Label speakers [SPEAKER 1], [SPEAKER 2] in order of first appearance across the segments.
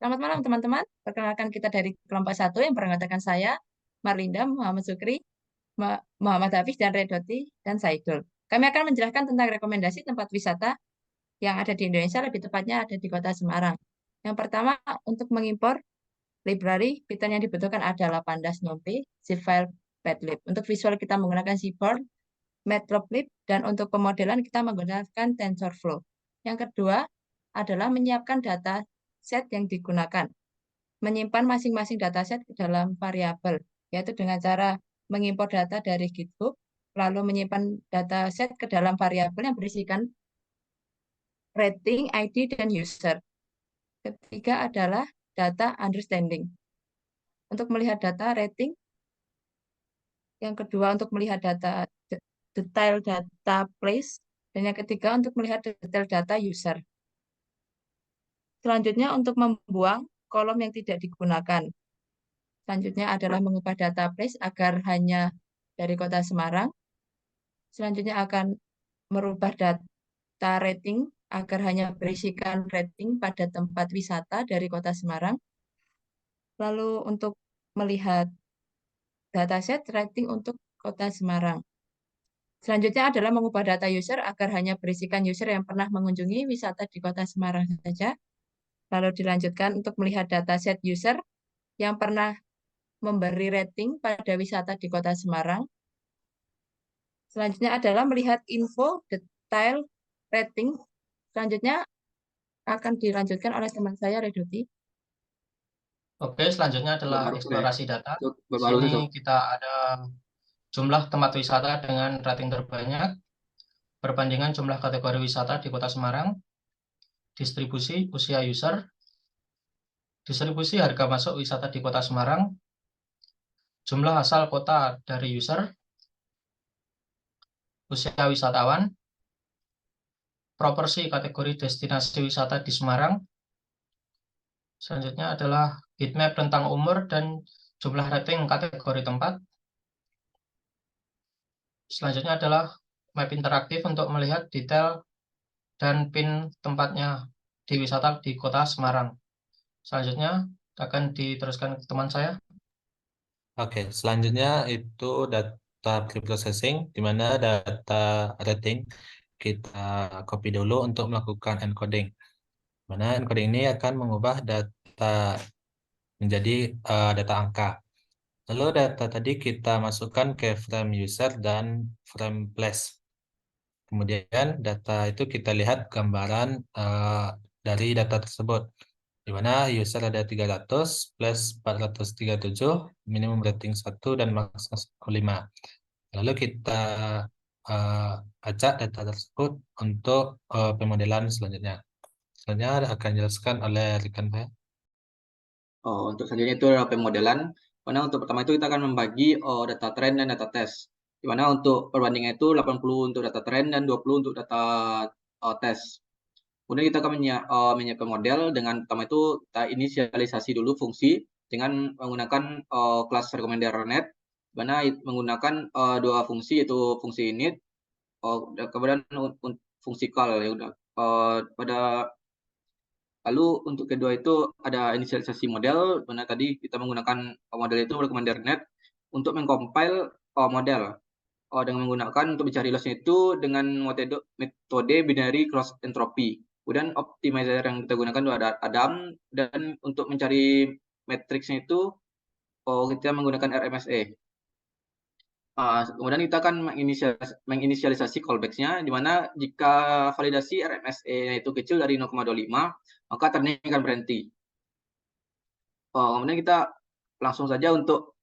[SPEAKER 1] Selamat malam teman-teman. Perkenalkan kita dari kelompok 1 yang beranggotakan saya, Marlinda, Muhammad Sukri, Muhammad Hafiz, dan Redoti, dan Saidul. Kami akan menjelaskan tentang rekomendasi tempat wisata yang ada di Indonesia, lebih tepatnya ada di Kota Semarang. Yang pertama, untuk mengimpor library, fitur yang dibutuhkan adalah Pandas Nompi, Zipfile, Padlib. Untuk visual kita menggunakan Seaboard, Matplotlib, dan untuk pemodelan kita menggunakan TensorFlow. Yang kedua adalah menyiapkan data set yang digunakan. Menyimpan masing-masing dataset ke dalam variabel, yaitu dengan cara mengimpor data dari GitHub, lalu menyimpan dataset ke dalam variabel yang berisikan rating, ID, dan user. Ketiga adalah data understanding. Untuk melihat data rating, yang kedua untuk melihat data detail data place, dan yang ketiga untuk melihat detail data user. Selanjutnya untuk membuang kolom yang tidak digunakan. Selanjutnya adalah mengubah data place agar hanya dari Kota Semarang. Selanjutnya akan merubah data rating agar hanya berisikan rating pada tempat wisata dari Kota Semarang. Lalu untuk melihat dataset rating untuk Kota Semarang. Selanjutnya adalah mengubah data user agar hanya berisikan user yang pernah mengunjungi wisata di Kota Semarang saja. Lalu dilanjutkan untuk melihat dataset user yang pernah memberi rating pada wisata di Kota Semarang. Selanjutnya adalah melihat info detail rating. Selanjutnya akan dilanjutkan oleh teman saya, Redoti.
[SPEAKER 2] Oke, selanjutnya adalah
[SPEAKER 3] Baru
[SPEAKER 2] eksplorasi data. Di
[SPEAKER 3] baru
[SPEAKER 2] sini kita ada jumlah tempat wisata dengan rating terbanyak, perbandingan jumlah kategori wisata di Kota Semarang, distribusi usia user, distribusi harga masuk wisata di Kota Semarang, jumlah asal kota dari user, usia wisatawan, proporsi kategori destinasi wisata di Semarang. Selanjutnya adalah heatmap tentang umur dan jumlah rating kategori tempat. Selanjutnya adalah map interaktif untuk melihat detail dan pin tempatnya di wisata di Kota Semarang. Selanjutnya akan diteruskan ke teman saya.
[SPEAKER 4] Oke, selanjutnya itu data preprocessing, di mana data rating kita copy dulu untuk melakukan encoding. Mana encoding ini akan mengubah data menjadi data angka. Lalu data tadi kita masukkan ke frame user dan frame place. Kemudian data itu kita lihat gambaran dari data tersebut, di mana user ada 300 plus 437, minimum rating 1 dan maksimal 5. Lalu kita acak data tersebut untuk pemodelan selanjutnya. Selanjutnya akan dijelaskan oleh rekan saya.
[SPEAKER 3] Untuk selanjutnya itu adalah pemodelan. Mana untuk pertama itu kita akan membagi data trend dan data test. Di mana untuk perbandingan itu 80 untuk data trend dan 20 untuk data test. Kemudian kita akan menyiapkan model dengan pertama itu kita inisialisasi dulu fungsi dengan menggunakan kelas recommender net, mana menggunakan dua fungsi yaitu fungsi init, kemudian fungsi call ya udah. Lalu untuk kedua itu ada inisialisasi model, mana tadi kita menggunakan model itu recommender net untuk mengcompile model dengan menggunakan untuk mencari lossnya itu dengan metode binary cross entropy. Kemudian optimizer yang kita gunakan itu ada Adam, dan untuk mencari matriksnya itu kita menggunakan RMSE. Kemudian kita akan menginisialisasi callbacks-nya, di mana jika validasi RMSE itu kecil dari 0,25, maka turn-nya akan berhenti. Kemudian kita langsung saja untuk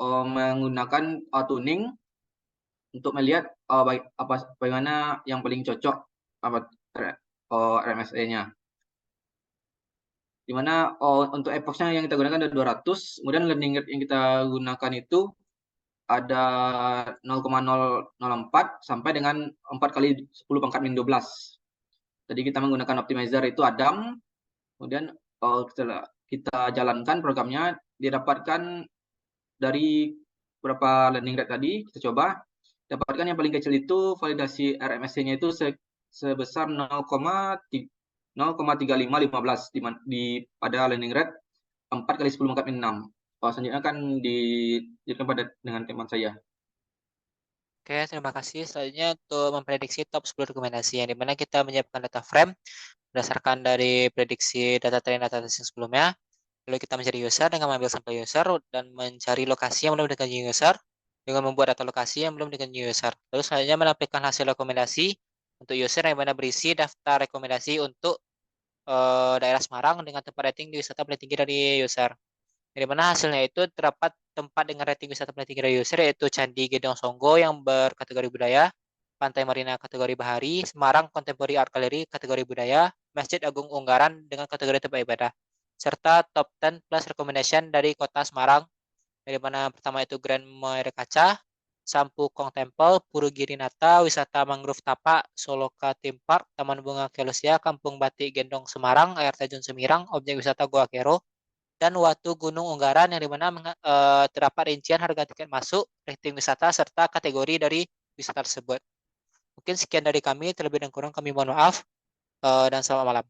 [SPEAKER 3] menggunakan tuning untuk melihat bagaimana yang paling cocok RMSE-nya. Di mana untuk epoch-nya yang kita gunakan ada 200, kemudian learning rate yang kita gunakan itu ada 0,004 sampai dengan 4 kali 10 pangkat min 12. Jadi kita menggunakan optimizer itu Adam, kemudian kita jalankan programnya, didapatkan dari beberapa learning rate tadi, kita coba, dapatkan yang paling kecil itu validasi RMSE-nya itu sebesar 0,3 0,3515 pada landing rate 4 kali 10 pangkat min 6. Selanjutnya akan dilanjutkan dengan teman saya.
[SPEAKER 5] Oke, terima kasih. Selanjutnya untuk memprediksi top 10 rekomendasi, yang dimana kita menyiapkan data frame berdasarkan dari prediksi data train data testing sebelumnya. Lalu kita mencari user dengan mengambil sampel user dan mencari lokasi yang belum dengan user dengan membuat data lokasi yang belum dengan user. Lalu selanjutnya menampilkan hasil rekomendasi untuk user yang mana berisi daftar rekomendasi untuk daerah Semarang dengan tempat rating di wisata paling tinggi dari user. Di mana hasilnya itu terdapat tempat dengan rating wisata paling tinggi dari user yaitu Candi Gedong Songgo yang berkategori budaya, Pantai Marina kategori bahari, Semarang Contemporary Art Gallery kategori budaya, Masjid Agung Unggaran dengan kategori tempat ibadah, serta top 10 plus recommendation dari kota Semarang, dari mana pertama itu Grand Muara Kaca, Sampu Kong Temple, Pura Girinata, Wisata Mangrove Tapak, Soloka Theme Park, Taman Bunga Kelusia, Kampung Batik Gendong Semarang, Air Terjun Semirang, Objek Wisata Goa Kero, dan Watu Gunung Unggaran yang dimana terdapat rincian harga tiket masuk, rating wisata, serta kategori dari wisata tersebut. Mungkin sekian dari kami, terlebih dan kurang kami mohon maaf, dan selamat malam.